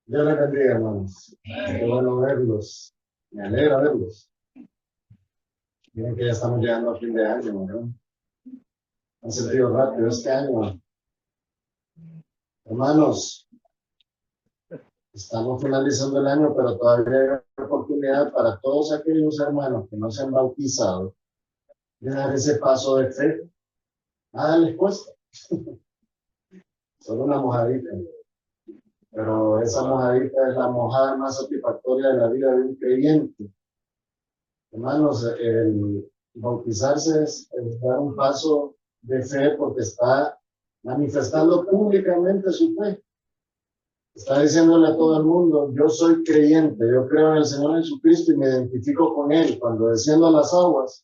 Dios les bendiga, hermanos. Qué bueno verlos. Me alegra verlos. Miren que ya estamos llegando a fin de año, ¿no? Han sentido rápido este año. Hermanos, estamos finalizando el año, pero todavía hay oportunidad para todos aquellos hermanos que no se han bautizado de dar ese paso de fe. Nada les cuesta. Solo una mojadita. Pero esa mojadita es la mojada más satisfactoria de la vida de un creyente. Hermanos, el bautizarse es dar un paso de fe porque está manifestando públicamente su fe. Está diciéndole a todo el mundo, yo soy creyente, yo creo en el Señor Jesucristo y me identifico con Él. Cuando desciendo a las aguas,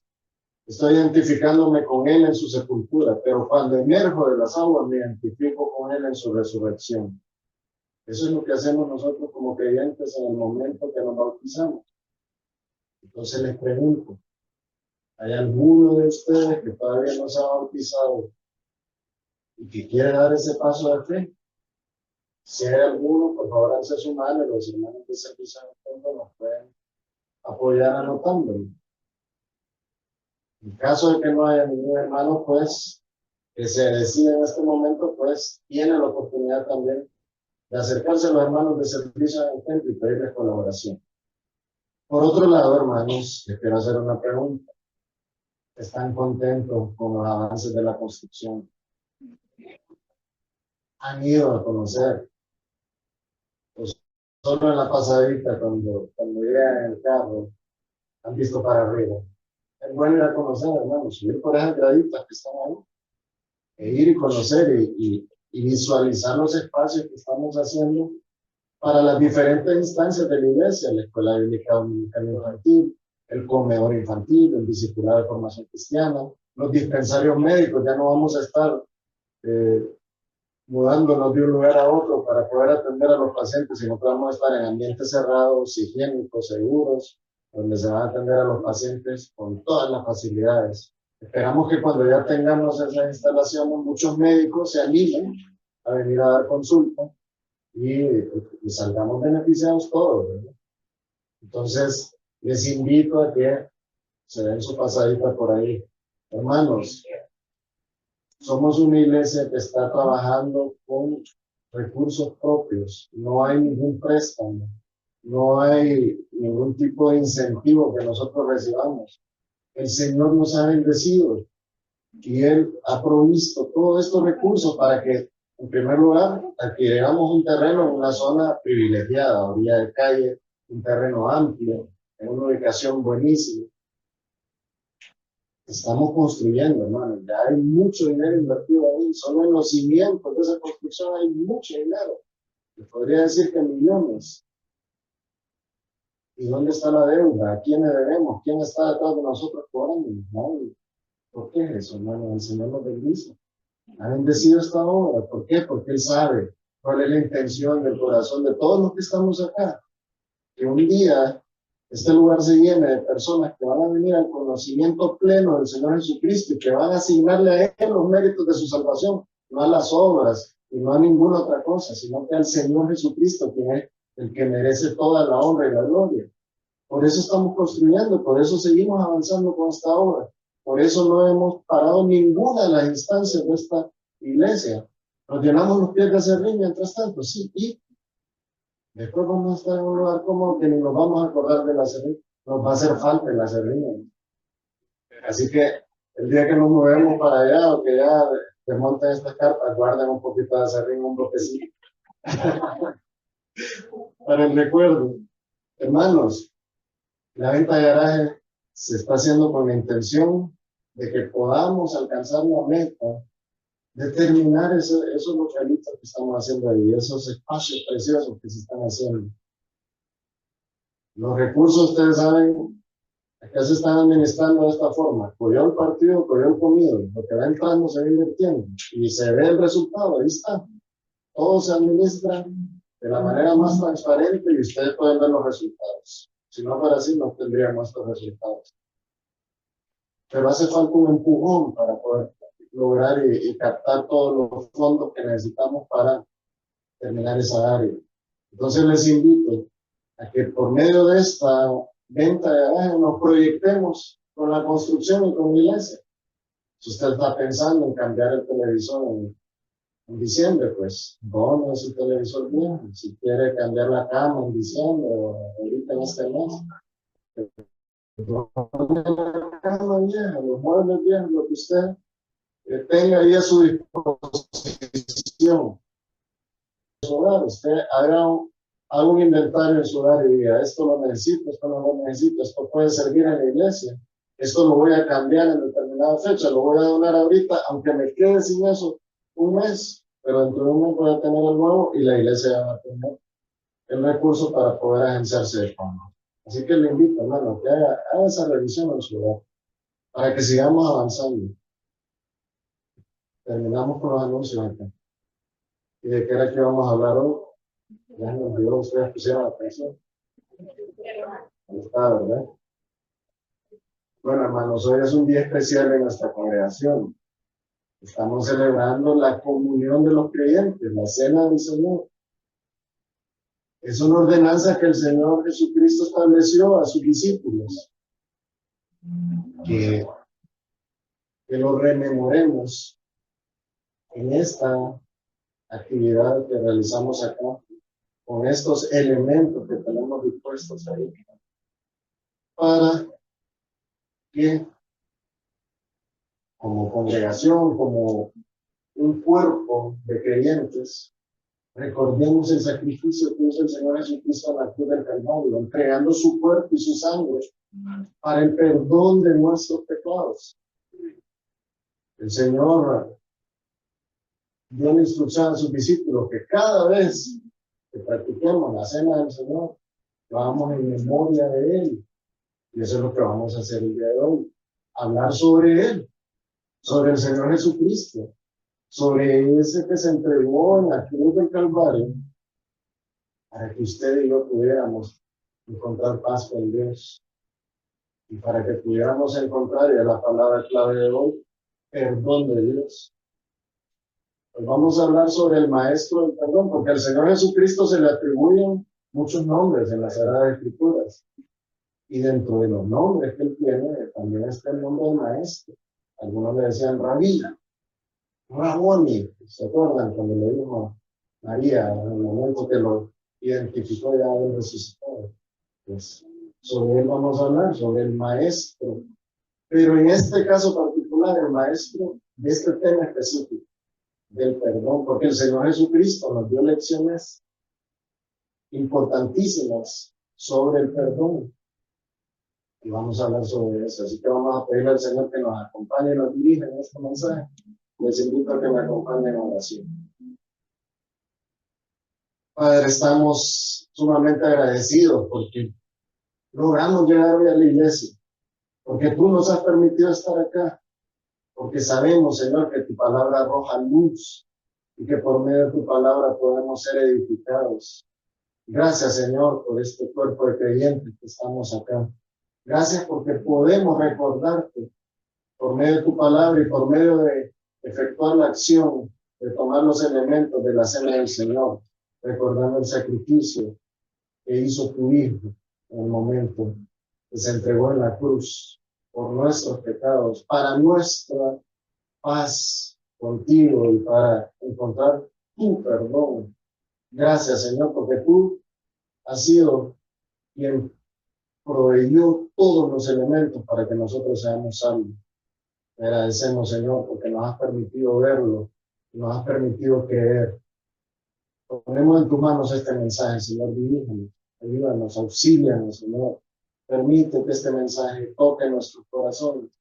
estoy identificándome con Él en su sepultura, pero cuando emerjo de las aguas, me identifico con Él en su resurrección. Eso es lo que hacemos nosotros como creyentes en el momento que nos bautizamos. Entonces les pregunto, ¿hay alguno de ustedes que todavía no se ha bautizado y que quiere dar ese paso de fe? Si hay alguno, por favor, alce su mano y los hermanos de servicio nos pueden apoyar anotándolo. En caso de que no haya ningún hermano, pues, que se decida en este momento, pues, tiene la oportunidad también de acercarse a los hermanos de servicio en el templo y pedirles colaboración. Por otro lado, hermanos, les quiero hacer una pregunta. ¿Están contentos con los avances de la construcción? ¿Han ido a conocer? Pues, solo en la pasadita, cuando llegan en el carro, han visto para arriba. Es bueno ir a conocer, hermanos, subir por esas graditas que están ahí, e ir y conocer y visualizar los espacios que estamos haciendo para las diferentes instancias de la iglesia, la escuela bíblica dominicana infantil, el comedor infantil, el discipulado de formación cristiana, los dispensarios médicos. Ya no vamos a estar mudándonos de un lugar a otro para poder atender a los pacientes, sino que vamos a estar en ambientes cerrados, higiénicos, seguros, donde se van a atender a los pacientes con todas las facilidades. Esperamos que cuando ya tengamos esas instalaciones, muchos médicos se animen a venir a dar consulta y salgamos beneficiados todos, ¿verdad? Entonces, les invito a que se den su pasadita por ahí. Hermanos, somos una iglesia que está trabajando con recursos propios. No hay ningún préstamo, no hay ningún tipo de incentivo que nosotros recibamos. El Señor nos ha bendecido y Él ha provisto todos estos recursos para que, en primer lugar, adquiramos un terreno en una zona privilegiada, a orilla de calle, un terreno amplio, en una ubicación buenísima. Estamos construyendo, hermano. Ya hay mucho dinero invertido ahí. Solo en los cimientos de esa construcción hay mucho dinero. Les podría decir que millones. ¿Y dónde está la deuda? ¿A quiénes debemos? ¿Quién está detrás de nosotros cobrando? Nadie. ¿Por qué es eso, hermano? El Señor nos bendice. Ha bendecido esta obra. ¿Por qué? Porque Él sabe cuál es la intención del corazón de todos los que estamos acá. Que un día este lugar se llene de personas que van a venir al conocimiento pleno del Señor Jesucristo y que van a asignarle a Él los méritos de su salvación, no a las obras y no a ninguna otra cosa, sino que al Señor Jesucristo, quien es el que merece toda la honra y la gloria. Por eso estamos construyendo, por eso seguimos avanzando con esta obra. Por eso no hemos parado ninguna de las instancias de esta iglesia. Nos llenamos los pies de acerrín mientras tanto, sí, y después vamos a estar en un lugar cómodo que ni nos vamos a acordar de la acerrín. Nos va a hacer falta el acerrín. Así que el día que nos movemos para allá o que ya desmonten estas carpas, guarden un poquito de acerrín, un bloquecito. Para el recuerdo. Hermanos, la venta de garaje se está haciendo con la intención de que podamos alcanzar la meta de terminar esos localitos que estamos haciendo ahí, esos espacios preciosos que se están haciendo. Los recursos, ustedes saben, acá se están administrando de esta forma. Cogió el partido, cogió el comido, lo que va entrando se va invirtiendo y se ve el resultado, ahí está. Todo se administra de la manera más transparente y ustedes pueden ver los resultados. Si no fuera así, no tendríamos estos resultados. Pero hace falta un empujón para poder lograr y captar todos los fondos que necesitamos para terminar esa área. Entonces les invito a que por medio de esta venta de garaje nos proyectemos con la construcción y con la iglesia. Si usted está pensando en cambiar el televisor en diciembre, pues done su televisor bien. Si quiere cambiar la cama en diciembre o ahorita en este mes, done la cama vieja, los muebles viejos, lo que usted tenga ahí a su disposición. Su hogar, usted haga un inventario en su hogar y diga, esto lo necesito, esto no lo necesito, esto puede servir en la iglesia, esto lo voy a cambiar en determinada fecha, lo voy a donar ahorita, aunque me quede sin eso un mes, pero dentro de un mes voy a tener el nuevo y la iglesia va a tener el recurso para poder agenciarse de fondo. Así que le invito, hermano, que haga esa revisión en su hogar, para que sigamos avanzando. Terminamos con los anuncios acá. ¿Y de qué era que vamos a hablar hoy? Ya me olvidó, ustedes pusieron atención. Ahí está, ¿verdad? Bueno, hermanos, hoy es un día especial en nuestra congregación. Estamos celebrando la comunión de los creyentes, la cena del Señor. Es una ordenanza que el Señor Jesucristo estableció a sus discípulos. Que lo rememoremos en esta actividad que realizamos acá, con estos elementos que tenemos dispuestos ahí, para que como congregación, como un cuerpo de creyentes, recordemos el sacrificio que hizo el Señor Jesucristo en la cruz del Calvario, entregando su cuerpo y su sangre para el perdón de nuestros pecados. El Señor dio la instrucción a sus discípulos que cada vez que practiquemos la cena del Señor, lo hagamos en memoria de Él. Y eso es lo que vamos a hacer el día de hoy. Hablar sobre Él, sobre el Señor Jesucristo, sobre ese que se entregó en la cruz del Calvario, para que usted y yo pudiéramos encontrar paz con Dios y para que pudiéramos encontrar, y es la palabra clave de hoy, perdón de Dios. Pues vamos a hablar sobre el Maestro del Perdón, porque al Señor Jesucristo se le atribuyen muchos nombres en las Sagradas Escrituras. Y dentro de los nombres que él tiene, también está el nombre del Maestro. Algunos le decían Rabí, Raboni, ¿se acuerdan cuando le dijo María en el momento que lo identificó ya el resucitado? Pues sobre él vamos a hablar, sobre el Maestro. Pero en este caso particular, el Maestro de este tema específico, del perdón, porque el Señor Jesucristo nos dio lecciones importantísimas sobre el perdón. Y vamos a hablar sobre eso. Así que vamos a pedirle al Señor que nos acompañe y nos dirija en este mensaje. Les invito a que me acompañen en oración. Padre, estamos sumamente agradecidos porque logramos llegar hoy a la iglesia, porque tú nos has permitido estar acá, porque sabemos, Señor, que tu palabra arroja luz y que por medio de tu palabra podemos ser edificados. Gracias, Señor, por este cuerpo de creyentes que estamos acá. Gracias porque podemos recordarte por medio de tu palabra y por medio de efectuar la acción de tomar los elementos de la cena del Señor, recordando el sacrificio que hizo tu Hijo en el momento que se entregó en la cruz por nuestros pecados, para nuestra paz contigo y para encontrar tu perdón. Gracias, Señor, porque tú has sido quien proveyó todos los elementos para que nosotros seamos salvos. Te agradecemos, Señor, porque nos has permitido verlo, nos has permitido creer. Ponemos en tus manos este mensaje, Señor, dirígenos, ayúdanos, auxílianos, Señor. Permite que este mensaje toque nuestros corazones,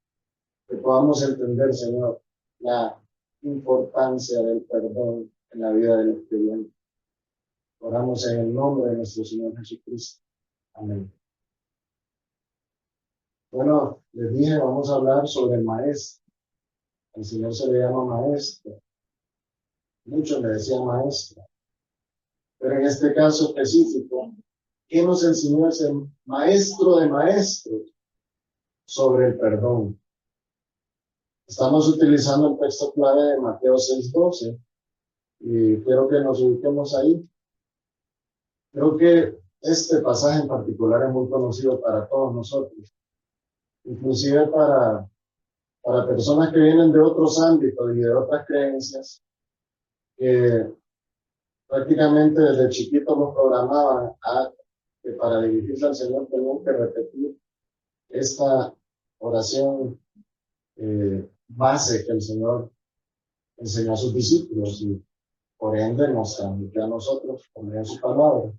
que podamos entender, Señor, la importancia del perdón en la vida de los creyentes. Oramos en el nombre de nuestro Señor Jesucristo. Amén. Bueno, les dije, vamos a hablar sobre el Maestro. El Señor se le llama Maestro. Muchos le decían Maestro. Pero en este caso específico, ¿qué nos enseñó ese Maestro de Maestros sobre el perdón? Estamos utilizando el texto clave de Mateo 6:12 y quiero que nos ubiquemos ahí. Creo que este pasaje en particular es muy conocido para todos nosotros, inclusive para personas que vienen de otros ámbitos y de otras creencias, que prácticamente desde chiquitos nos programaban a que para dirigirse al Señor tenían que repetir esta oración base que el Señor enseñó a sus discípulos y por ende nos transmitió a nosotros por medio de su palabra.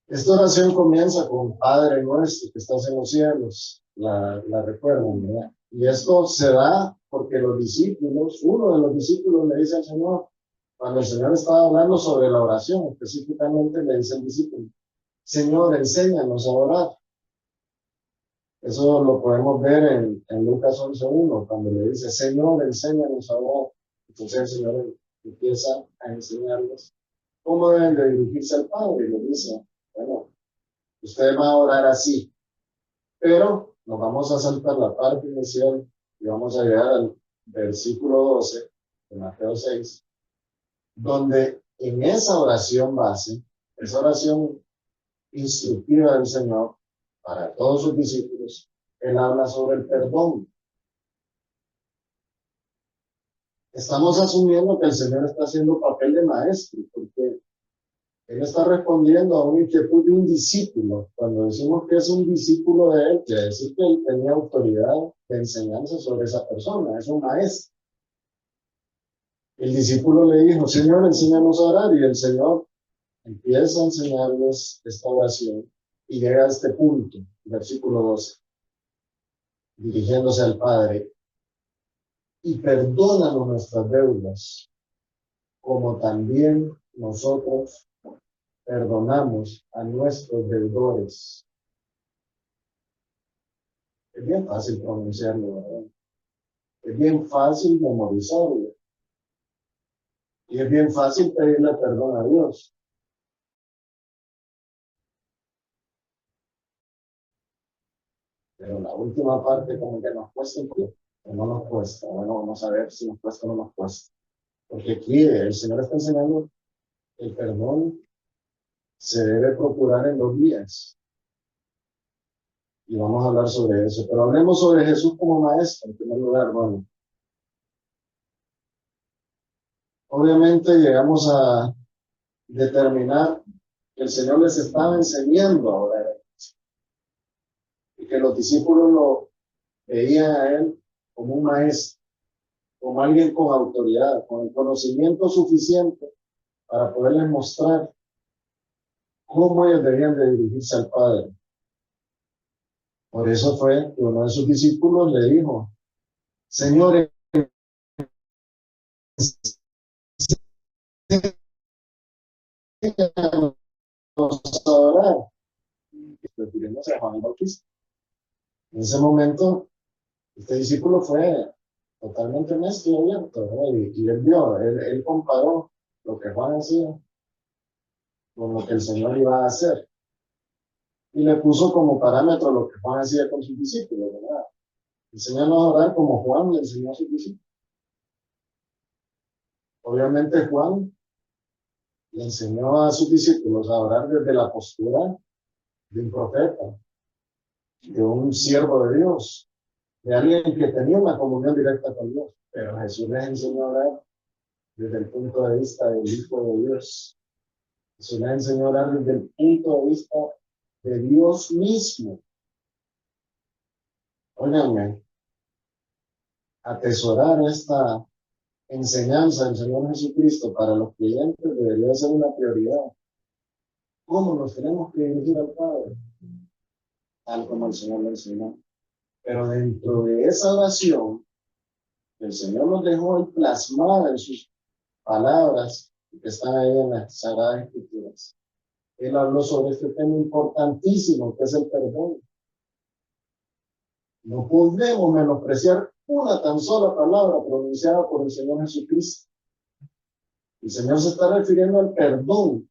Esta oración comienza con Padre nuestro que estás en los cielos, la recuerdan, ¿verdad? Y esto se da porque los discípulos, uno de los discípulos le dice al Señor, cuando el Señor estaba hablando sobre la oración, específicamente le dice al discípulo, Señor, enséñanos a orar. Eso lo podemos ver en Lucas 11:1, cuando le dice, Señor, enséñanos a orar. Entonces el Señor empieza a enseñarles cómo deben de dirigirse al Padre y le dice, bueno, usted va a orar así, pero nos vamos a saltar la parte inicial y vamos a llegar al versículo 12 de Mateo 6, donde en esa oración base, esa oración instructiva del Señor para todos sus discípulos, Él habla sobre el perdón. Estamos asumiendo que el Señor está haciendo papel de maestro, porque Él está respondiendo a una inquietud de un discípulo. Cuando decimos que es un discípulo de Él, quiere decir que Él tenía autoridad de enseñanza sobre esa persona, es un maestro. El discípulo le dijo, Señor, enséñanos a orar, y el Señor empieza a enseñarles esta oración y llega a este punto, versículo 12, dirigiéndose al Padre, y perdónanos nuestras deudas, como también nosotros perdonamos a nuestros deudores. Es bien fácil pronunciarlo, ¿verdad? Es bien fácil memorizarlo. Y es bien fácil pedirle perdón a Dios. Pero la última parte como que nos cuesta un poco, o no nos cuesta. Bueno, vamos a ver si nos cuesta o no nos cuesta. Porque aquí el Señor está enseñando que el perdón se debe procurar en los días. Y vamos a hablar sobre eso. Pero hablemos sobre Jesús como maestro, en primer lugar, bueno. Obviamente llegamos a determinar que el Señor les estaba enseñando a orar y que los discípulos lo veían a Él como un maestro, como alguien con autoridad, con el conocimiento suficiente para poderles mostrar cómo ellos debían de dirigirse al Padre. Por eso fue que uno de sus discípulos le dijo, Señor, enséñanos a orar, refiriéndose a Juan el Bautista. En ese momento, este discípulo fue totalmente honesto y abierto, ¿no? Y él vio, él comparó lo que Juan hacía con lo que el Señor iba a hacer. Y le puso como parámetro lo que Juan hacía con sus discípulos, ¿verdad? Enseñarnos a orar como Juan le enseñó a sus discípulos. Obviamente Juan le enseñó a sus discípulos a orar desde la postura de un profeta, de un siervo de Dios, de alguien que tenía una comunión directa con Dios. Pero Jesús les enseñó a orar desde el punto de vista del Hijo de Dios. Jesús les enseñó a orar desde el punto de vista de Dios mismo. Óiganme, atesorar esta enseñanza del Señor Jesucristo para los creyentes debería ser una prioridad. ¿Cómo nos tenemos que dirigir al Padre? Tal como el Señor lo enseñó. Pero dentro de esa oración, el Señor nos dejó plasmada en sus palabras que están ahí en las Sagradas Escrituras. Él habló sobre este tema importantísimo que es el perdón. No podemos menospreciar una tan sola palabra pronunciada por el Señor Jesucristo. El Señor se está refiriendo al perdón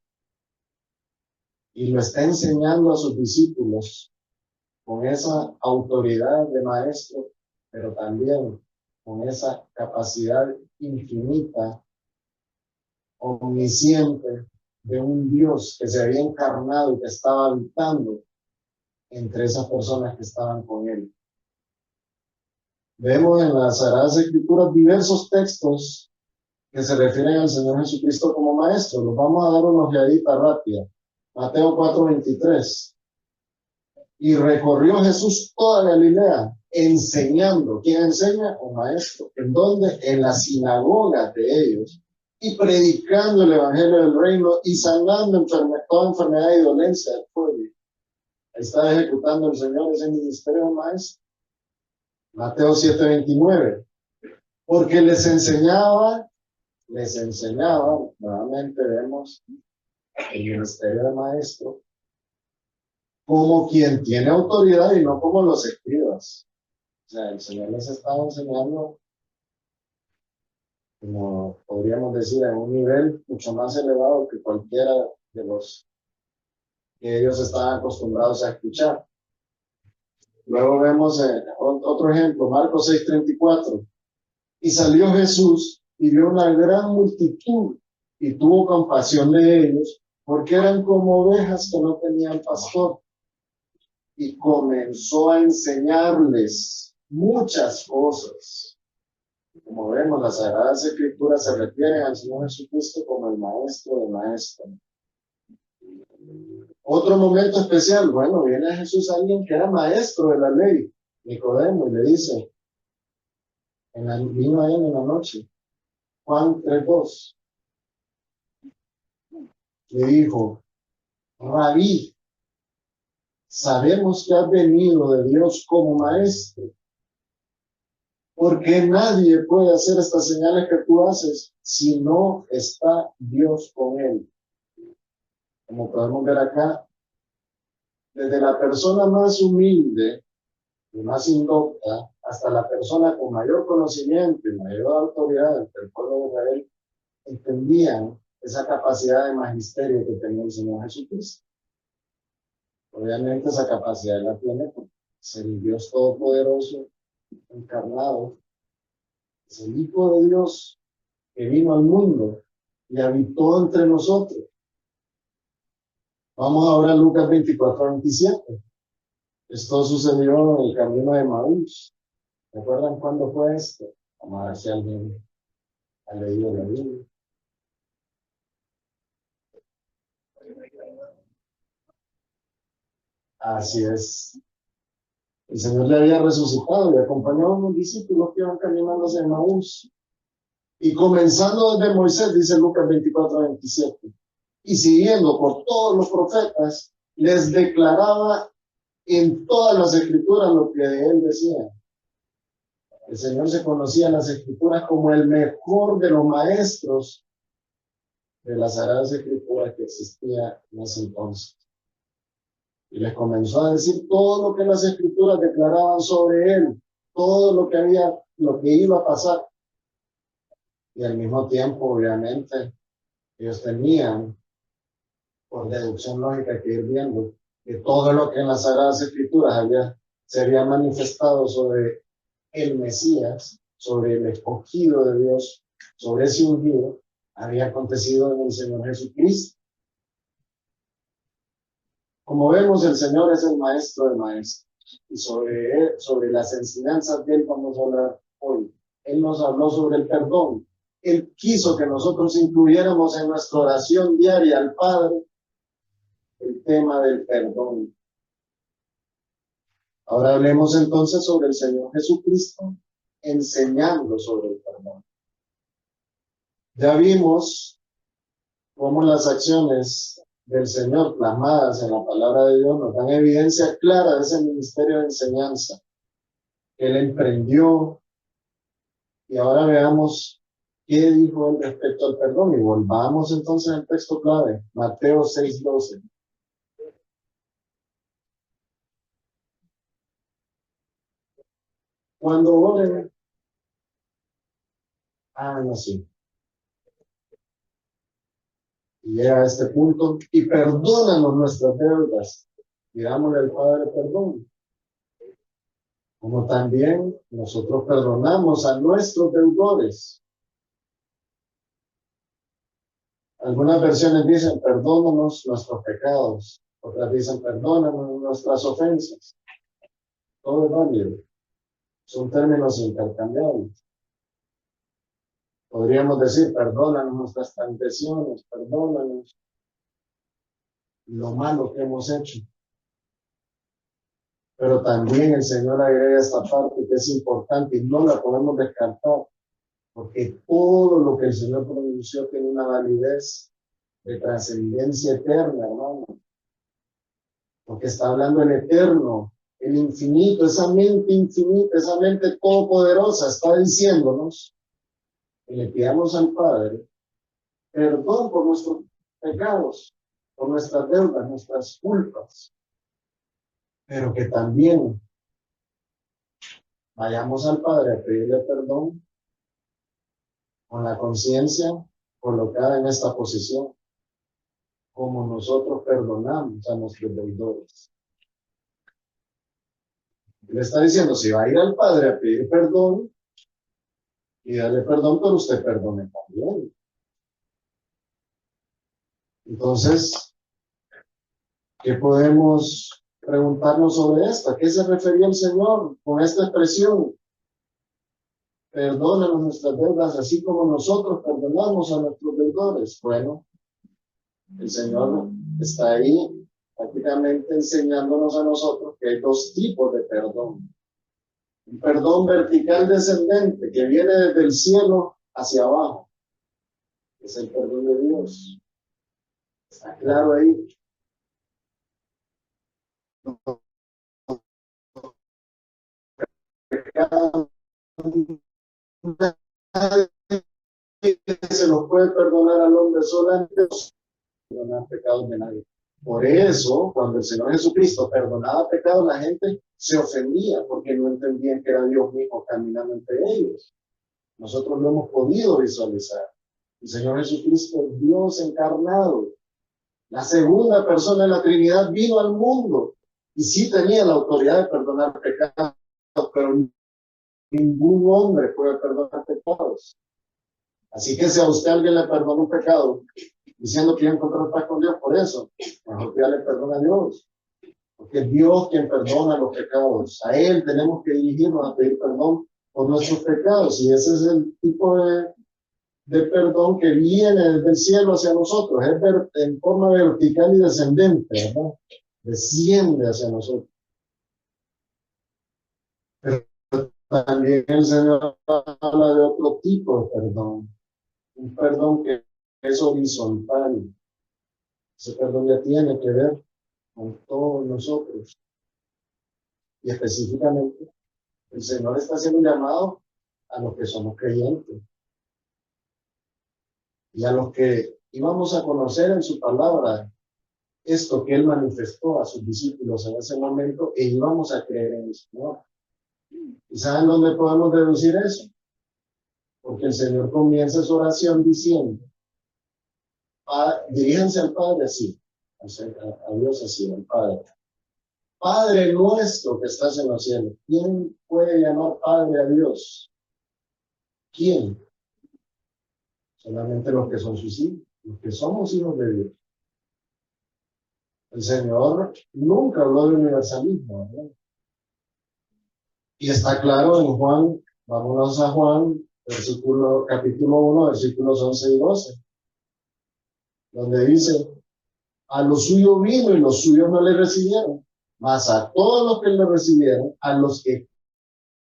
y lo está enseñando a sus discípulos con esa autoridad de maestro, pero también con esa capacidad infinita, omnisciente de un Dios que se había encarnado y que estaba habitando entre esas personas que estaban con él. Vemos en las Sagradas Escrituras diversos textos que se refieren al Señor Jesucristo como maestro. Los vamos a dar una ojeadita rápida. Mateo 4:23. Y recorrió Jesús toda Galilea, enseñando. ¿Quién enseña? Un maestro. ¿En dónde? En las sinagogas de ellos. Y predicando el evangelio del reino y sanando toda enfermedad y dolencia del pueblo. Ahí está ejecutando el Señor ese ministerio de maestro. Mateo 7:29. Porque les enseñaba, nuevamente vemos el ministerio de maestro, como quien tiene autoridad y no como los escribas. O sea, el Señor les estaba enseñando, como podríamos decir, a un nivel mucho más elevado que cualquiera de los que ellos estaban acostumbrados a escuchar. Luego vemos otro ejemplo, Marcos 6:34. Y salió Jesús y vio una gran multitud y tuvo compasión de ellos, porque eran como ovejas que no tenían pastor. Y comenzó a enseñarles muchas cosas. Como vemos, las Sagradas Escrituras se refieren al Señor Jesucristo como el maestro de maestros. Otro momento especial, bueno, viene a Jesús alguien que era maestro de la ley, Nicodemo, y le dice, vino a él en la noche, Juan 3:2, le dijo, Rabí, sabemos que has venido de Dios como maestro, porque nadie puede hacer estas señales que tú haces si no está Dios con él. Como podemos ver acá, desde la persona más humilde y más indocta hasta la persona con mayor conocimiento y mayor autoridad entre el pueblo de Israel, entendían esa capacidad de magisterio que tenía el Señor Jesucristo. Obviamente esa capacidad la tiene porque es el Dios Todopoderoso encarnado, es el Hijo de Dios que vino al mundo y habitó entre nosotros. Vamos ahora a Lucas 24:27. Esto sucedió en el camino de Maús. ¿Recuerdan cuándo fue esto? Vamos a ver si alguien ha leído la Biblia. Así es. El Señor le había resucitado y acompañaba a unos discípulos que iban caminando hacia Maús. Y comenzando desde Moisés, dice Lucas 24:27, y siguiendo por todos los profetas, les declaraba en todas las escrituras lo que de él decía. El Señor se conocía en las escrituras como el mejor de los maestros de las Sagradas Escrituras que existía en ese entonces. Y les comenzó a decir todo lo que las escrituras declaraban sobre él, todo lo que iba a pasar. Y al mismo tiempo, obviamente, ellos tenían, por deducción lógica, que ir viendo que todo lo que en las Sagradas Escrituras se había manifestado sobre el Mesías, sobre el escogido de Dios, sobre ese ungido, había acontecido en el Señor Jesucristo. Como vemos, el Señor es el maestro de maestros. Y sobre las enseñanzas de él vamos a hablar hoy. Él nos habló sobre el perdón. Él quiso que nosotros incluyéramos en nuestra oración diaria al Padre el tema del perdón. Ahora hablemos entonces sobre el Señor Jesucristo enseñando sobre el perdón. Ya vimos cómo las acciones del Señor plasmadas en la palabra de Dios nos dan evidencia clara de ese ministerio de enseñanza que él emprendió. Y ahora veamos qué dijo él respecto al perdón. Y volvamos entonces al texto clave, Mateo 6:12. Cuando oren, hagan así. Y llega a este punto, y perdónanos nuestras deudas. Pidámosle al Padre perdón. Como también nosotros perdonamos a nuestros deudores. Algunas versiones dicen, perdónanos nuestros pecados. Otras dicen, perdónanos nuestras ofensas. Todo es válido. Son términos intercambiables. Podríamos decir, perdónanos nuestras transgresiones, perdónanos lo malo que hemos hecho. Pero también el Señor agrega esta parte que es importante y no la podemos descartar, porque todo lo que el Señor pronunció tiene una validez de trascendencia eterna, hermano. Porque está hablando en eterno, el infinito, infinita, esa mente todopoderosa, está diciéndonos que le pidamos al Padre perdón por nuestros pecados, por nuestras deudas, nuestras culpas, pero que también vayamos al Padre a pedirle perdón con la conciencia colocada en esta posición, como nosotros perdonamos a nuestros deudores. Le está diciendo, si va a ir al Padre a pedir perdón, y darle perdón, pero usted perdone también. Entonces, ¿qué podemos preguntarnos sobre esto? ¿A qué se refería el Señor con esta expresión? Perdónanos nuestras deudas, así como nosotros perdonamos a nuestros deudores. Bueno, el Señor está ahí prácticamente enseñándonos a nosotros que hay dos tipos de perdón. Un perdón vertical descendente que viene desde el cielo hacia abajo. Es el perdón de Dios. Está claro ahí. Se nos puede perdonar al hombre solamente perdonar pecados de nadie. Por eso, cuando el Señor Jesucristo perdonaba pecados, la gente se ofendía porque no entendían que era Dios mismo caminando entre ellos. Nosotros lo hemos podido visualizar. El Señor Jesucristo es Dios encarnado. La segunda persona de la Trinidad vino al mundo y sí tenía la autoridad de perdonar pecados, pero ningún hombre puede perdonar pecados. Así que si a usted alguien le perdona un pecado, diciendo que iba a encontrar paz con Dios por eso, mejor que ya le perdona a Dios. Porque es Dios quien perdona los pecados. A Él tenemos que dirigirnos a pedir perdón por nuestros pecados. Y ese es el tipo de perdón que viene desde el cielo hacia nosotros. Es en forma vertical y descendente, ¿verdad? Desciende hacia nosotros. Pero también el Señor habla de otro tipo de perdón. Un perdón que es horizontal. Ese perdón ya tiene que ver con todos nosotros. Y específicamente, el Señor está haciendo un llamado a los que somos creyentes y a los que íbamos a conocer en su palabra esto que Él manifestó a sus discípulos en ese momento e íbamos a creer en el Señor. ¿Y saben dónde podemos deducir eso? Porque el Señor comienza su oración diciendo, diríjanse al Padre así, a Dios así, al Padre. Padre nuestro que estás en los cielos. ¿Quién puede llamar Padre a Dios? ¿Quién? Solamente los que son sus hijos, los que somos hijos de Dios. El Señor nunca habló de universalismo, ¿verdad? Y está claro en Juan, vámonos a Juan, capítulo 1, versículos 11 y 12, donde dice, a los suyos vino y los suyos no le recibieron, mas a todos los que le recibieron, a los que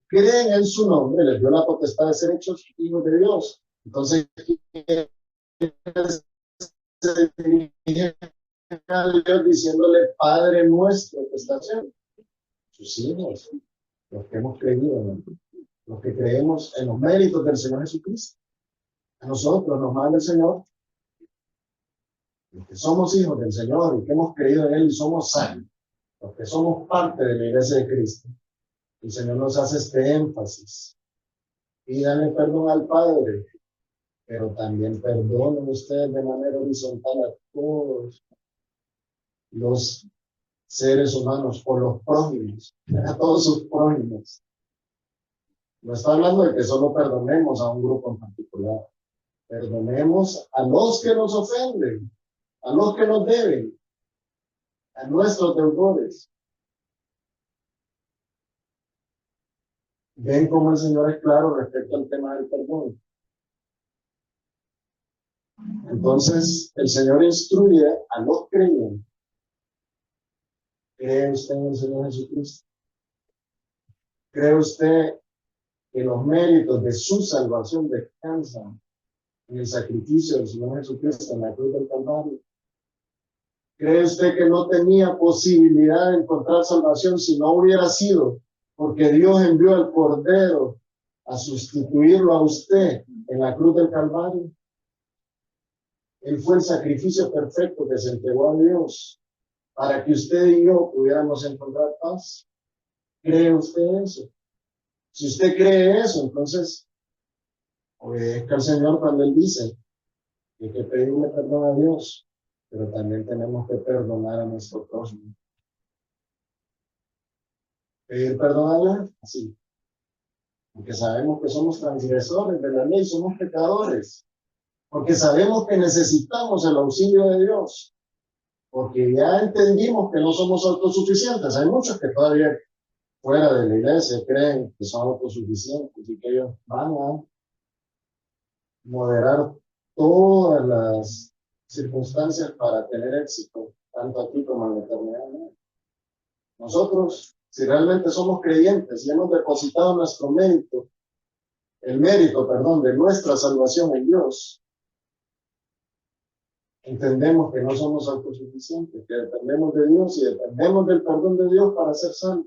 creen en su nombre, les dio la potestad de ser hechos hijos de Dios. Entonces, se dirige a Dios diciéndole, Padre nuestro que está haciendo. Sus hijos, los que hemos creído, ¿no? Los que creemos en los méritos del Señor Jesucristo. A nosotros nos manda el Señor, los que somos hijos del Señor y que hemos creído en Él y somos salvos, los que somos parte de la iglesia de Cristo. El Señor nos hace este énfasis. Pídanle perdón al Padre, pero también perdonen ustedes de manera horizontal a todos los seres humanos o los prójimos, a todos sus prójimos. No está hablando de que solo perdonemos a un grupo en particular. Perdonemos a los que nos ofenden, a los que nos deben, a nuestros deudores. Ven cómo el Señor es claro respecto al tema del perdón. Entonces, el Señor instruye a los creyentes. ¿Cree usted en el Señor Jesucristo? ¿Cree usted que los méritos de su salvación descansan en el sacrificio del Señor Jesucristo en la cruz del Calvario? ¿Cree usted que no tenía posibilidad de encontrar salvación si no hubiera sido porque Dios envió al Cordero a sustituirlo a usted en la cruz del Calvario? Él fue el sacrificio perfecto que se entregó a Dios para que usted y yo pudiéramos encontrar paz. ¿Cree usted eso? Si usted cree eso, entonces obedezca al Señor cuando Él dice que hay que pedirle perdón a Dios, pero también tenemos que perdonar a nuestro prójimo. Pedir perdón a Dios, así, porque sabemos que somos transgresores de la ley, somos pecadores, porque sabemos que necesitamos el auxilio de Dios, porque ya entendimos que no somos autosuficientes. Hay muchos que todavía fuera de la iglesia creen que son autosuficientes y que ellos van a moderar todas las circunstancias para tener éxito, tanto aquí como en la eternidad. Nosotros, si realmente somos creyentes y hemos depositado nuestro mérito, el mérito, perdón, de nuestra salvación en Dios, entendemos que no somos autosuficientes, que dependemos de Dios y dependemos del perdón de Dios para ser salvos.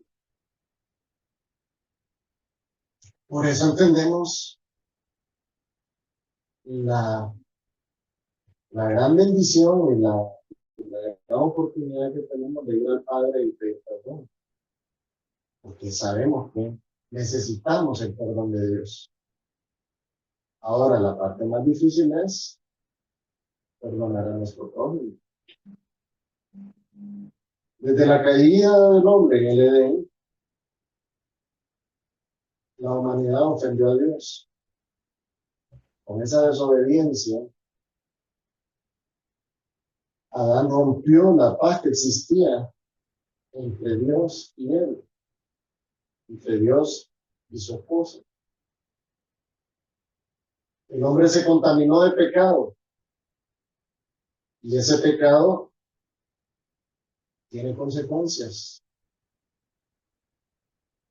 Por eso entendemos la gran bendición y la gran oportunidad que tenemos de ir al Padre y pedir perdón, porque sabemos que necesitamos el perdón de Dios. Ahora, la parte más difícil es perdonar a nuestro prójimo. Desde la caída del hombre en el Edén, la humanidad ofendió a Dios. Con esa desobediencia, Adán rompió la paz que existía entre Dios y él, entre Dios y su esposa. El hombre se contaminó de pecado y ese pecado tiene consecuencias.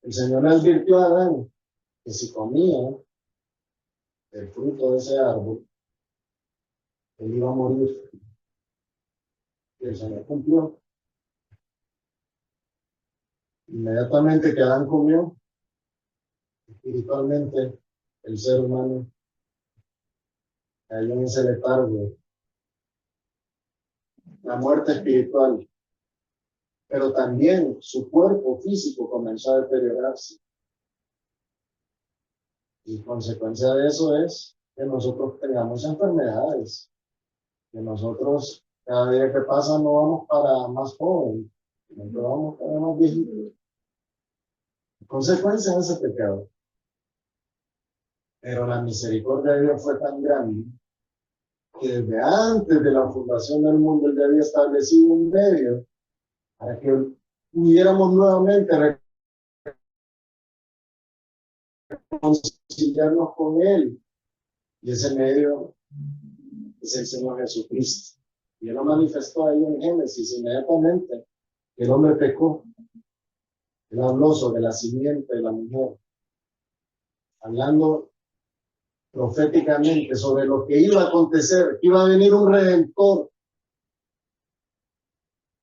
El Señor le advirtió a Adán que si comía el fruto de ese árbol, él iba a morir. Y el Señor cumplió. Inmediatamente que Adán comió, espiritualmente el ser humano cayó en ese letargo, la muerte espiritual, pero también su cuerpo físico comenzó a deteriorarse. Y consecuencia de eso es que nosotros tengamos enfermedades, que nosotros cada día que pasa no vamos para más joven, sino que vamos para más viejitos. Consecuencia de ese pecado. Pero la misericordia de Dios fue tan grande que desde antes de la fundación del mundo Él ya había establecido un medio para que pudiéramos nuevamente reconciliarnos con Él. Y ese medio es el Señor Jesucristo. Y Él lo manifestó ahí en Génesis inmediatamente. El hombre pecó. Él habló sobre la simiente de la mujer, hablando proféticamente sobre lo que iba a acontecer, que iba a venir un redentor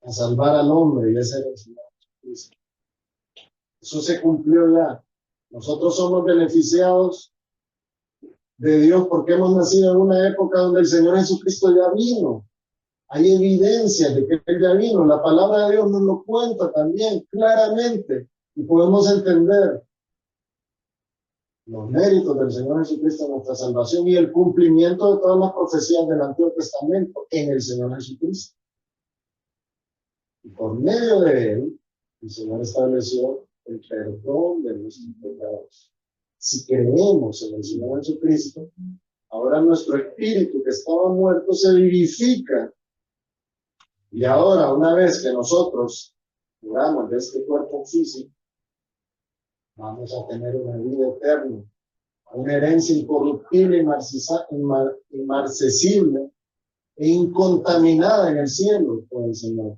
a salvar al hombre, y ese era el Señor Jesucristo. Eso se cumplió ya. Nosotros somos beneficiados de Dios porque hemos nacido en una época donde el Señor Jesucristo ya vino. Hay evidencia de que Él ya vino. La palabra de Dios nos lo cuenta también claramente y podemos entender los méritos del Señor Jesucristo en nuestra salvación y el cumplimiento de todas las profecías del Antiguo Testamento en el Señor Jesucristo. Y por medio de Él, el Señor estableció el perdón de nuestros pecados. Si creemos en el Señor Jesucristo, Ahora nuestro espíritu que estaba muerto se vivifica. Y ahora, una vez que nosotros curamos de este cuerpo físico, vamos a tener una vida eterna, una herencia incorruptible, inmarcesible e incontaminada en el cielo por el Señor.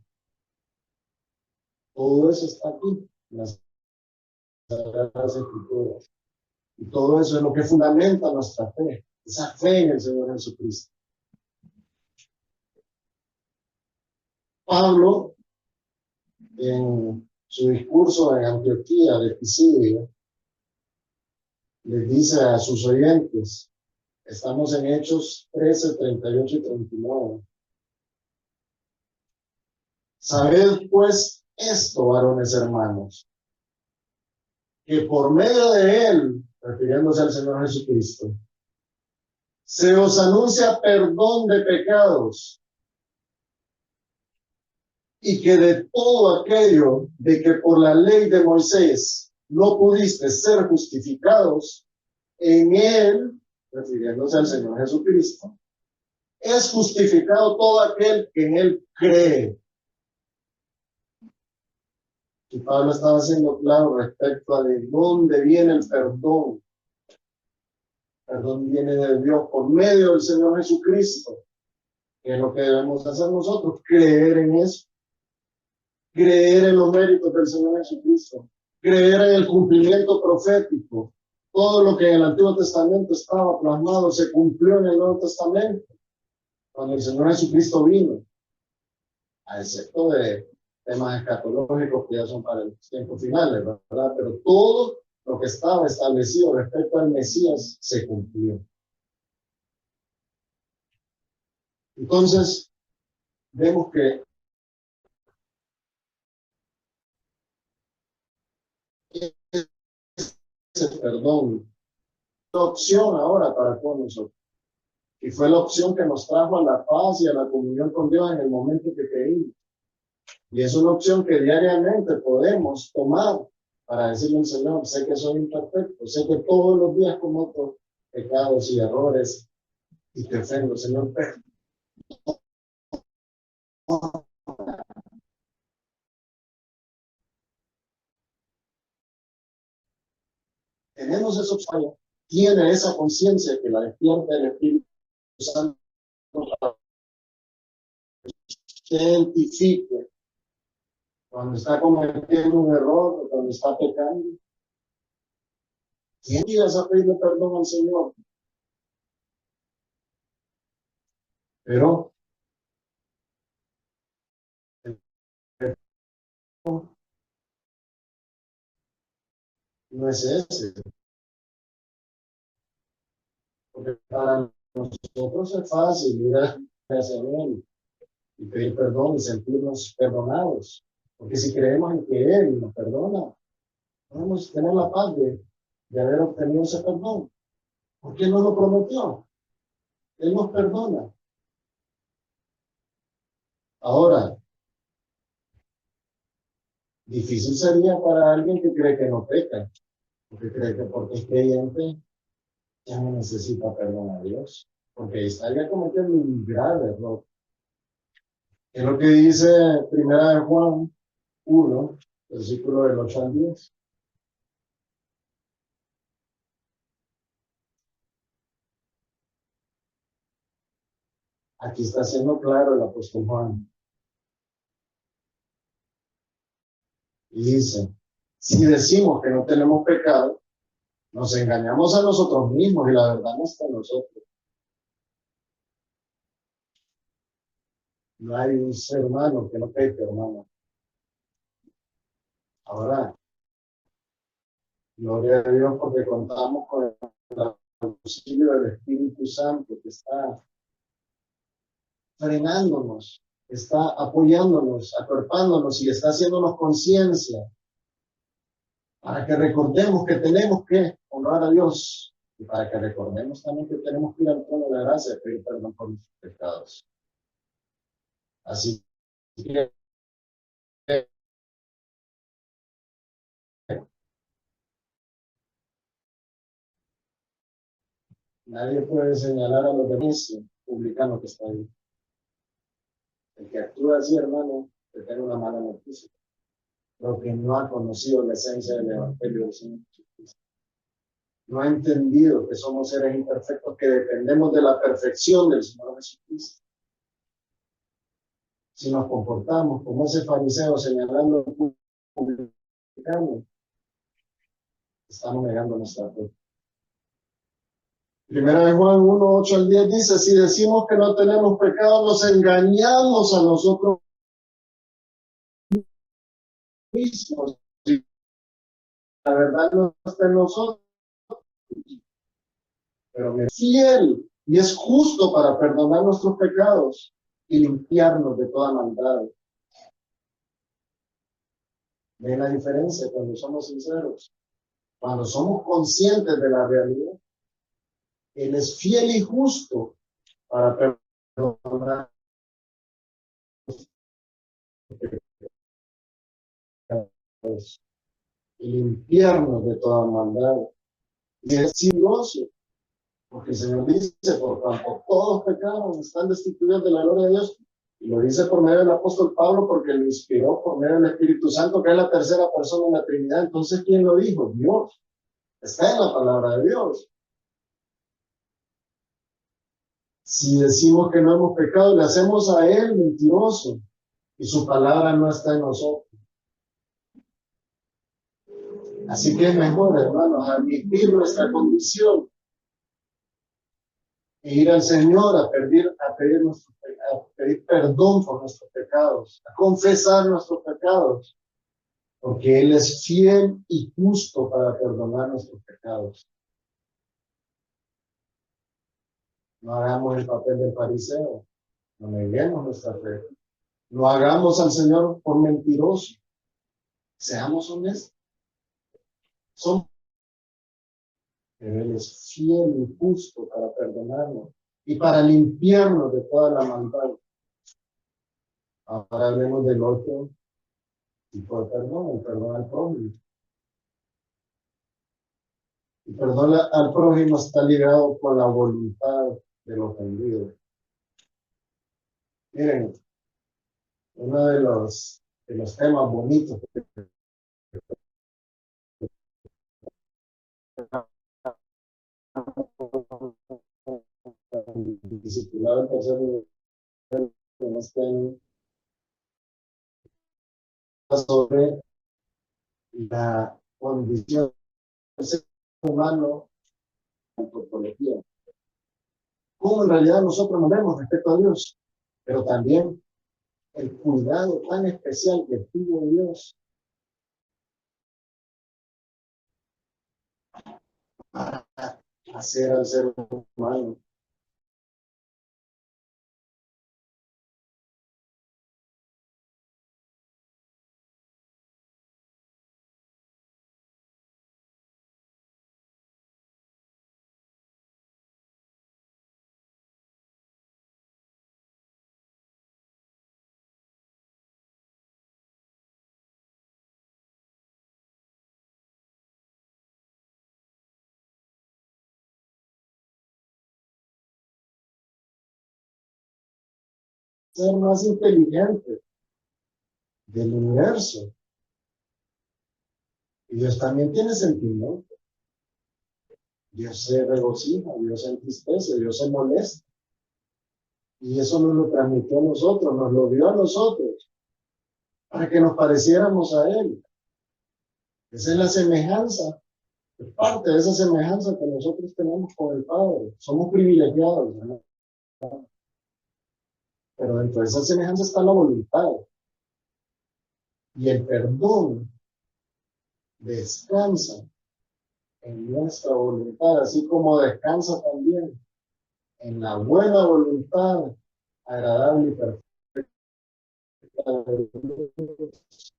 Todo eso está aquí, en las Sagradas Escrituras. Y todo eso es lo que fundamenta nuestra fe, esa fe en el Señor Jesucristo. Pablo, en su discurso en Antioquía de Pisidia, les dice a sus oyentes, estamos en Hechos 13, 38 y 39. Sabed pues esto, varones hermanos, que por medio de él, refiriéndose al Señor Jesucristo, se os anuncia perdón de pecados, y que de todo aquello de que por la ley de Moisés no pudiste ser justificados, en él, refiriéndose al Señor Jesucristo, es justificado todo aquel que en él cree. Y Pablo estaba haciendo claro respecto a de dónde viene el perdón. El perdón viene de Dios por medio del Señor Jesucristo. ¿Qué es lo que debemos hacer nosotros? Creer en eso. Creer en los méritos del Señor Jesucristo. Creer en el cumplimiento profético. Todo lo que en el Antiguo Testamento estaba plasmado se cumplió en el Nuevo Testamento. Cuando el Señor Jesucristo vino. A excepto de temas escatológicos que ya son para los tiempos finales, ¿verdad? Pero todo lo que estaba establecido respecto al Mesías se cumplió. Entonces, vemos que ese perdón es la opción ahora para todos nosotros. Y fue la opción que nos trajo a la paz y a la comunión con Dios en el momento que creímos. Y es una opción que diariamente podemos tomar para decirle al Señor, sé que soy imperfecto, sé que todos los días cometo pecados y errores y te ofendo, Señor, pero tenemos esa opción, tiene esa conciencia que la despierta el Espíritu Santo para que identifique cuando está cometiendo un error o cuando está pecando. Tiendas a pedirle perdón al Señor. Pero el perdón no es ese. Porque para nosotros es fácil ir hacia Él y pedir perdón y sentirnos perdonados. Porque si creemos en que Él nos perdona, podemos tener la paz de haber obtenido ese perdón. Porque Él nos lo prometió. Él nos perdona. Ahora, difícil sería para alguien que cree que no peca, porque cree que porque es creyente ya no necesita perdón a Dios, porque estaría cometiendo un grave error. Es lo que dice Primera de Juan 1, versículo del 8 al 10. Aquí está siendo claro el apóstol Juan. Y dice, si decimos que no tenemos pecado, nos engañamos a nosotros mismos y la verdad no está en nosotros. No hay un ser humano que no peque, hermano. Ahora, gloria a Dios porque contamos con el auxilio del Espíritu Santo que está frenándonos, está apoyándonos, acuerpándonos y está haciéndonos conciencia para que recordemos que tenemos que honrar a Dios y para que recordemos también que tenemos que ir al trono de la gracia y pedir perdón por nuestros pecados. Así que Nadie puede señalar a los demás publicano que está ahí. El que actúa así, hermano, que tiene una mala noticia, porque no ha conocido la esencia del Evangelio del Señor Jesucristo. No ha entendido que somos seres imperfectos, que dependemos de la perfección del Señor Jesucristo. Si nos comportamos como ese fariseo señalando publicano, estamos negando nuestra fe. Primera de Juan 1, 8 al 10 dice, si decimos que no tenemos pecado, nos engañamos a nosotros mismos. La verdad no está en nosotros, pero es fiel y es justo para perdonar nuestros pecados y limpiarnos de toda maldad. ¿Ven la diferencia cuando somos sinceros? Cuando somos conscientes de la realidad, Él es fiel y justo para perdonar y limpiarnos de toda maldad. Y es celoso, porque el Señor dice, por cuanto todos pecaron, están destituidos de la gloria de Dios. Y lo dice por medio del apóstol Pablo, porque lo inspiró por medio del Espíritu Santo, que es la tercera persona en la Trinidad. Entonces, ¿quién lo dijo? Dios. Está en la palabra de Dios. Si decimos que no hemos pecado, le hacemos a Él mentiroso, y su palabra no está en nosotros. Así que es mejor, hermanos, admitir nuestra condición e ir al Señor a pedir perdón por nuestros pecados, a confesar nuestros pecados, porque Él es fiel y justo para perdonar nuestros pecados. No hagamos el papel del fariseo, no neguemos nuestra fe, no hagamos al Señor por mentiroso, seamos honestos. Pero Él es fiel y justo para perdonarnos y para limpiarnos de toda la maldad. Ahora hablemos del otro tipo de perdón, el perdón al prójimo. El perdón al prójimo está ligado con la voluntad del ofendido. Miren, uno de los temas bonitos que discipulado en tercer nivel en este año sobre la condición del ser humano en antropología. Cómo en realidad nosotros nos vemos respecto a Dios, pero también el cuidado tan especial que tuvo Dios para hacer al ser humano. Ser más inteligente del universo. Y Dios también tiene sentimiento. Dios se regocija, Dios se entristece, Dios se molesta. Y eso nos lo transmitió a nosotros, nos lo dio a nosotros, para que nos pareciéramos a Él. Esa es la semejanza, es parte de esa semejanza que nosotros tenemos con el Padre. Somos privilegiados, ¿no? Pero dentro de esa semejanza está la voluntad. Y el perdón descansa en nuestra voluntad, así como descansa también en la buena voluntad agradable y perfecta de Dios.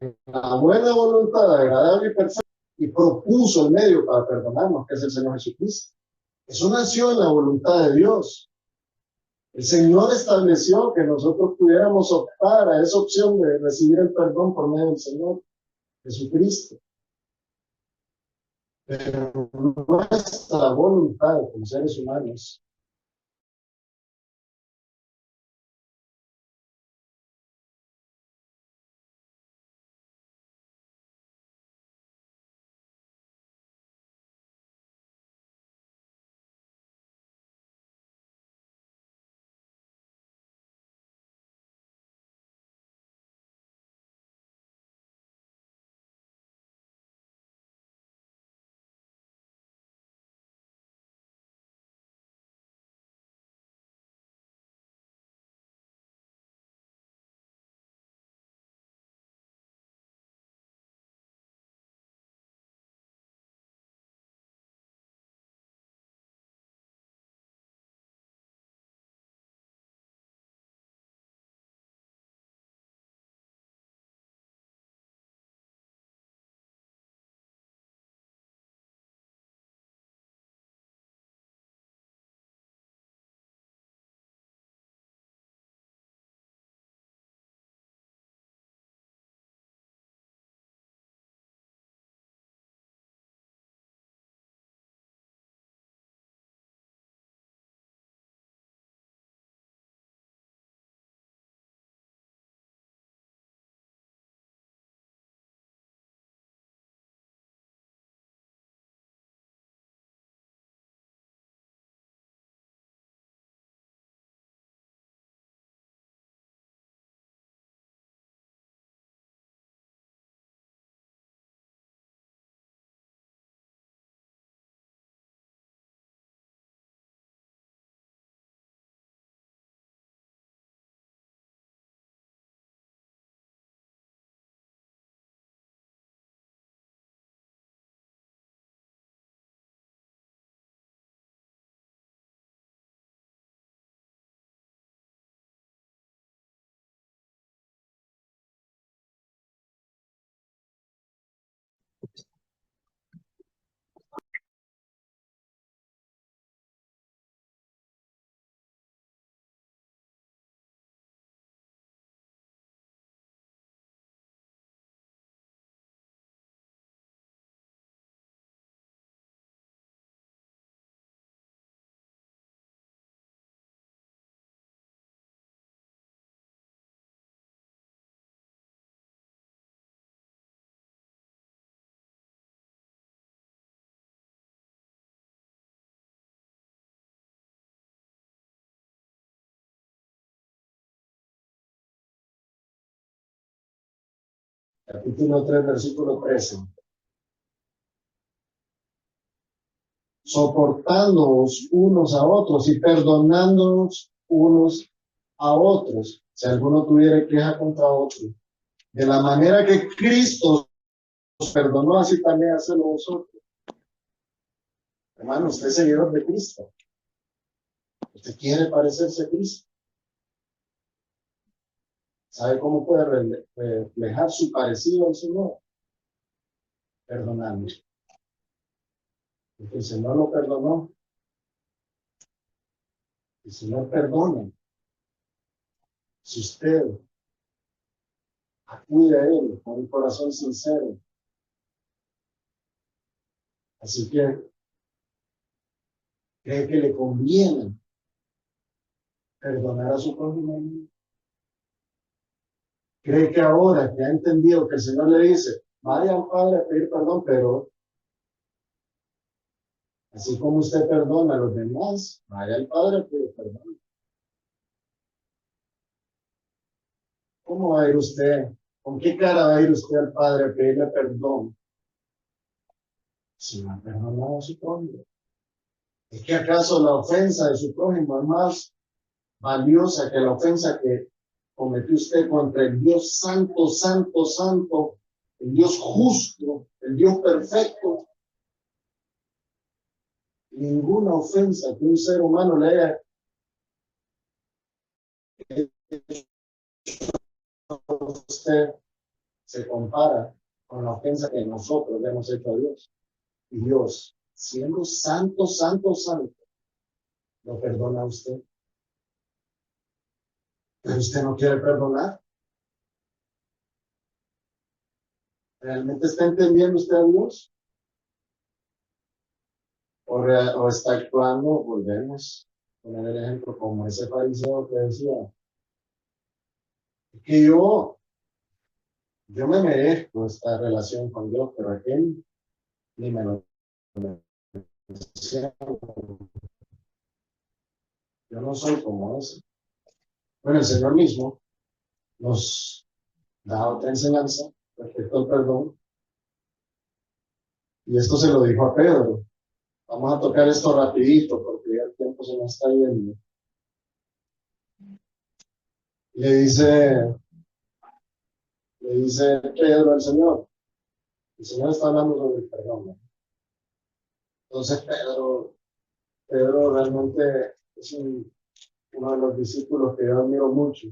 En la buena voluntad agradable y perfecta, y propuso el medio para perdonarnos, que es el Señor Jesucristo. Eso nació en la voluntad de Dios. El Señor estableció que nosotros pudiéramos optar a esa opción de recibir el perdón por medio del Señor Jesucristo. Pero nuestra voluntad como seres humanos capítulo 3 versículo 13. Soportándoos unos a otros y perdonándonos unos a otros, si alguno tuviera queja contra otro. De la manera que Cristo nos perdonó, así también hacemos vosotros. Hermano, usted es seguidor de Cristo. Usted quiere parecerse a Cristo. ¿Sabe cómo puede reflejar su parecido al Señor? Perdonando. Porque el Señor lo perdonó. El Señor perdona. Si usted acude a Él con un corazón sincero. Así que cree que le conviene perdonar a su prójimo. Cree que ahora que ha entendido que el Señor le dice, vaya al Padre a pedir perdón, pero así como usted perdona a los demás, vaya al Padre a pedir perdón. ¿Cómo va a ir usted? ¿Con qué cara va a ir usted al Padre a pedirle perdón si no ha perdonado a su prójimo? ¿Es que acaso la ofensa de su prójimo es más valiosa que la ofensa que cometió usted contra el Dios santo, santo, santo, el Dios justo, el Dios perfecto? Ninguna ofensa que un ser humano le haya hecho a usted se compara con la ofensa que nosotros le hemos hecho a Dios. Y Dios, siendo santo, santo, santo, lo perdona a usted. Pero usted no quiere perdonar. ¿Realmente está entendiendo usted a Dios? o está actuando, volvemos a poner el ejemplo como ese fariseo que decía, que yo me merezco esta relación con Dios, pero aquel ni me lo merecía. Yo no soy como ese. Bueno, el Señor mismo nos da otra enseñanza respecto al perdón, y esto se lo dijo a Pedro. Vamos a tocar esto rapidito porque ya el tiempo se nos está yendo. Le dice, le dice Pedro al Señor. El Señor está hablando sobre el perdón, ¿no? Entonces Pedro realmente es uno de los discípulos que yo admiro mucho.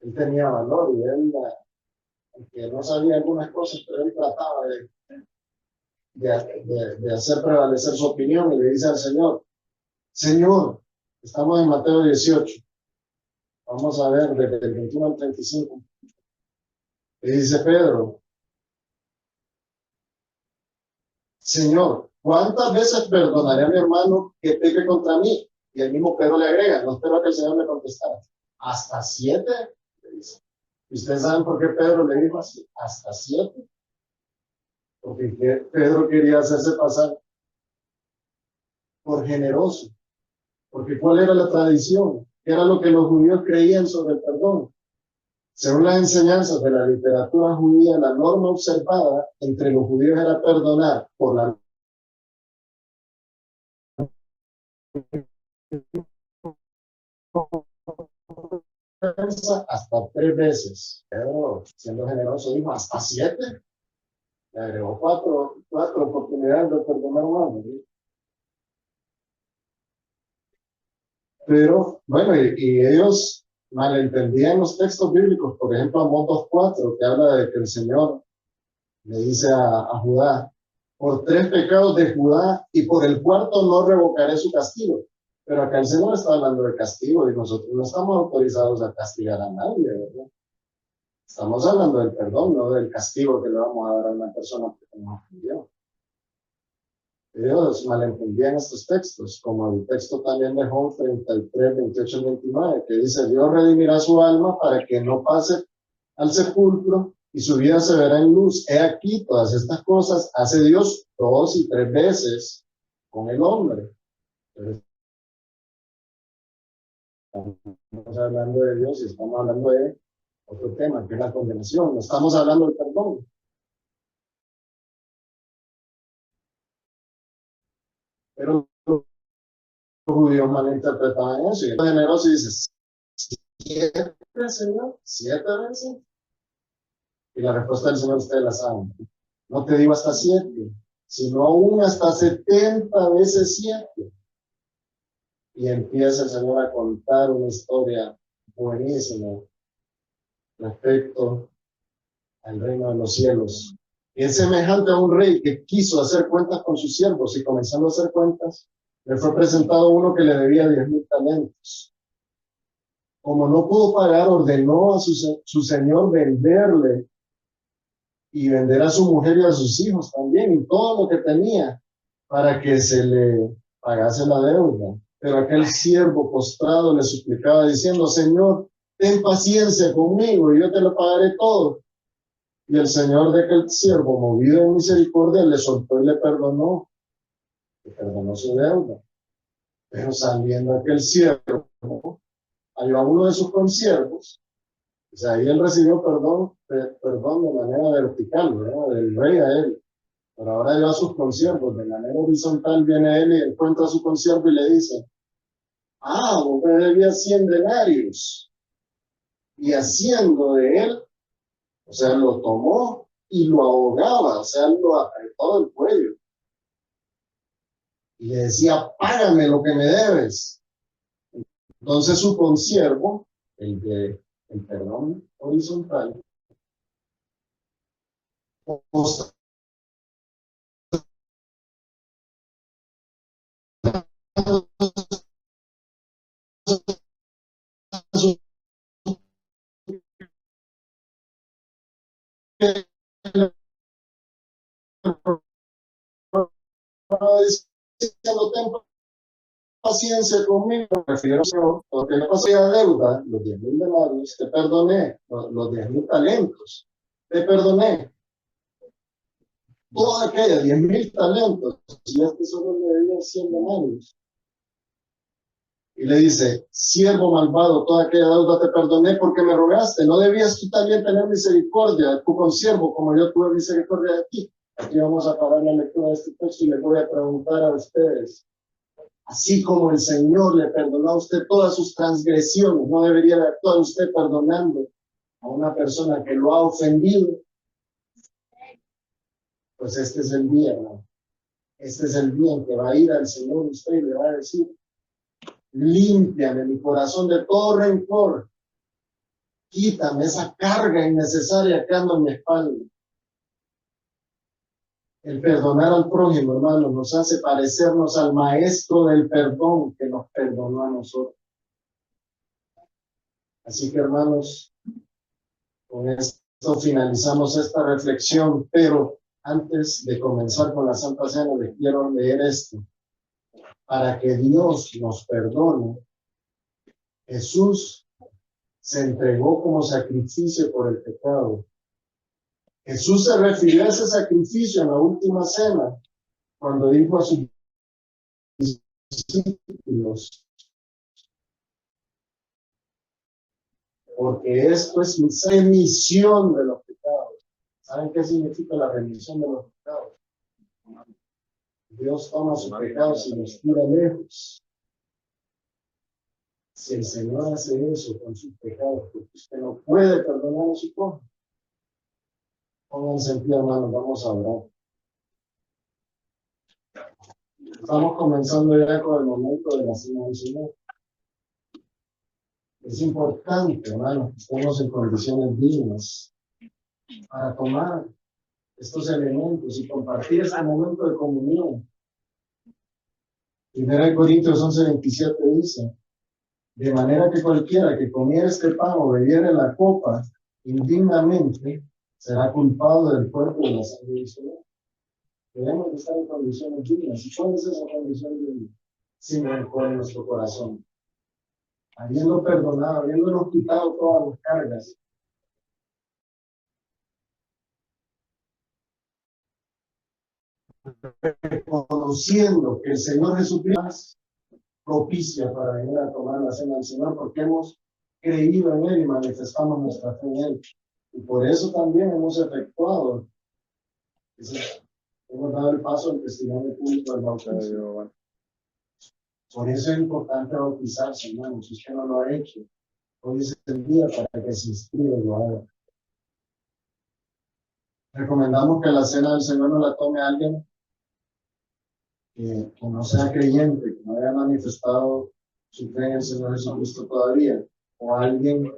Él tenía valor y él, aunque no sabía algunas cosas, pero él trataba de hacer prevalecer su opinión y le dice al Señor, Señor, estamos en Mateo 18, vamos a ver desde el 21 al 35. Le dice Pedro, Señor, ¿cuántas veces perdonaré a mi hermano que peque contra mí? Y el mismo Pedro le agrega, no espero que el Señor le contestara. ¿Hasta 7? Le dice. ¿Y ustedes saben por qué Pedro le dijo así? ¿Hasta 7? Porque Pedro quería hacerse pasar por generoso. Porque ¿cuál era la tradición? ¿Qué era lo que los judíos creían sobre el perdón? Según las enseñanzas de la literatura judía, la norma observada entre los judíos era perdonar por la hasta 3 veces. Pero siendo generoso dijo hasta 7. Le agregó cuatro oportunidades de perdonar a un hombre. Pero bueno, y ellos malentendían los textos bíblicos. Por ejemplo, Amós 2:4, que habla de que el Señor le dice a Judá, por 3 pecados de Judá y por el cuarto no revocaré su castigo. Pero acá el Señor está hablando de castigo y nosotros no estamos autorizados a castigar a nadie, ¿verdad? Estamos hablando del perdón, no del castigo que le vamos a dar a una persona que nos ofendió. Ellos malentendían estos textos, como el texto también de Job 33, 28 y 29, que dice, Dios redimirá su alma para que no pase al sepulcro y su vida se verá en luz. He aquí, todas estas cosas hace Dios 2 y 3 veces con el hombre. Pero estamos hablando de Dios y estamos hablando de otro tema, que es la condenación. No estamos hablando del perdón. Pero los judíos malinterpretaban eso. Y el generoso dice, 7, Señor, 7 veces. Y la respuesta del Señor ustedes la saben. No te digo hasta 7, sino aún hasta 70 veces 7. Y empieza el Señor a contar una historia buenísima respecto al reino de los cielos. Y es semejante a un rey que quiso hacer cuentas con sus siervos y comenzando a hacer cuentas, le fue presentado uno que le debía 10,000 talentos. Como no pudo pagar, ordenó a su señor venderle y vender a su mujer y a sus hijos también y todo lo que tenía para que se le pagase la deuda. Pero aquel siervo postrado le suplicaba diciendo, Señor, ten paciencia conmigo y yo te lo pagaré todo. Y el Señor de aquel siervo, movido en misericordia, le soltó y le perdonó su deuda. Pero saliendo aquel siervo, halló a uno de sus consiervos. O sea, ahí él recibió perdón de manera vertical, ¿verdad? Del rey a él. Pero ahora lleva a sus consiervos, de manera horizontal viene él y encuentra a su consiervo y le dice, vos me debías 100 denarios. Y haciendo de él, o sea, lo tomó y lo ahogaba, o sea, lo apretó del cuello. Y le decía, págame lo que me debes. Entonces su consiervo, el perdón horizontal, diciendo, ten paciencia conmigo, prefiero porque no pasé a deuda, los 10,000 denarios, te perdoné, los 10,000 talentos, te perdoné. Toda aquella 10,000 talentos, y este solo le debía 100 denarios. Y le dice, siervo malvado, toda aquella deuda te perdoné porque me rogaste. ¿No debías tú también tener misericordia de tu consiervo como yo tuve misericordia de ti? Aquí vamos a parar la lectura de este texto y les voy a preguntar a ustedes. Así como el Señor le perdonó a usted todas sus transgresiones, ¿no debería de actuar usted perdonando a una persona que lo ha ofendido? Pues este es el día, ¿no? Este es el día en que va a ir al Señor usted y le va a decir, límpiame mi corazón de todo rencor, quítame esa carga innecesaria que anda en mi espalda. El perdonar al prójimo, hermano, nos hace parecernos al maestro del perdón que nos perdonó a nosotros. Así que, hermanos, con esto finalizamos esta reflexión, pero antes de comenzar con la Santa Cena, les quiero leer esto. Para que Dios nos perdone, Jesús se entregó como sacrificio por el pecado. Jesús se refirió a ese sacrificio en la última cena, cuando dijo a sus discípulos, porque esto es mi remisión de los pecados. ¿Saben qué significa la remisión de los pecados? Dios toma sus pecados y los tira lejos. Si el Señor hace eso con sus pecados, porque usted no puede perdonar a su prójimo. Pónganse en pie, hermanos, vamos a orar. Estamos comenzando ya con el momento de la cena del Señor. Es importante, hermanos, que estemos en condiciones dignas para tomar estos elementos y compartir este momento de comunión. 1 Corintios 11:27 dice, de manera que cualquiera que comiera este pan o bebiera la copa indignamente será culpado del cuerpo y de la sangre del Señor. Debemos estar en condiciones dignas. ¿Y cuál es esa condición digna? Sin rencor en nuestro corazón, habiendo perdonado, habiéndonos quitado todas las cargas. Reconociendo que el Señor Jesucristo es propicia para venir a tomar la cena del Señor, porque hemos creído en Él y manifestamos nuestra fe en Él. Y por eso también hemos efectuado, hemos dado el paso al testimonio público del bautismo. Por eso es importante bautizarse, hermanos. Si usted no lo ha hecho, hoy es el día para que se inscriba y lo haga. Recomendamos que la cena del Señor no la tome alguien que no sea creyente, que no haya manifestado su fe en el Señor Jesucristo todavía, o alguien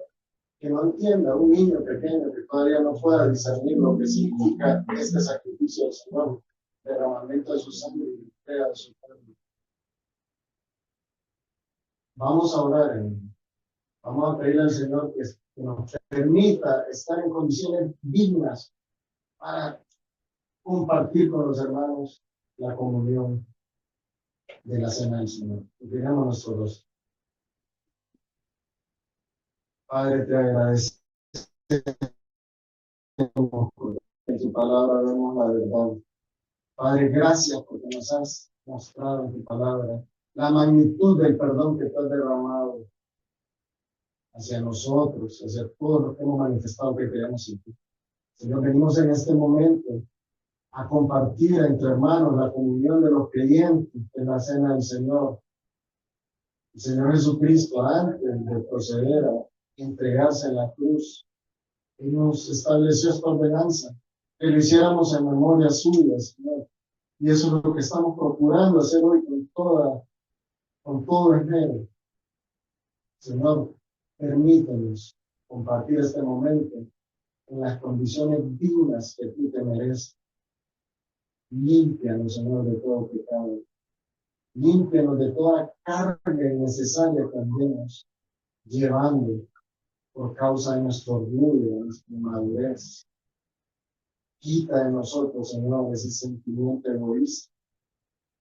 que no entienda, un niño pequeño que todavía no pueda discernir lo que significa este sacrificio del Señor, derramamiento de su sangre y entrega de su cuerpo. Vamos a orar, vamos a pedirle al Señor que nos permita estar en condiciones dignas para compartir con los hermanos la comunión de la cena del Señor. Digamos nuestro rostro. Padre, te agradecemos porque en tu palabra vemos la verdad. Padre, gracias porque nos has mostrado en tu palabra la magnitud del perdón que tú has derramado hacia nosotros, hacia todos los que hemos manifestado que creemos en ti. Señor, venimos en este momento a compartir entre hermanos la comunión de los creyentes en la cena del Señor. El Señor Jesucristo, antes de proceder a entregarse en la cruz, Él nos estableció esta ordenanza, que lo hiciéramos en memoria suya, Señor. Y eso es lo que estamos procurando hacer hoy con todo esmero. Señor, permítanos compartir este momento en las condiciones dignas que tú te mereces. Límpianos, Señor, de todo pecado. Límpianos de toda carga innecesaria que andemos llevando por causa de nuestro orgullo, de nuestra inmadurez. Quita de nosotros, Señor, ese sentimiento egoísta.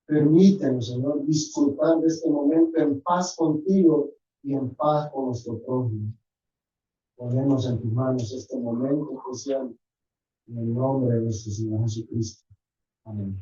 Permítenos, Señor, disfrutar de este momento en paz contigo y en paz con nuestro prójimo. Ponemos en tus manos este momento especial en el nombre de nuestro Señor Jesucristo. Amén.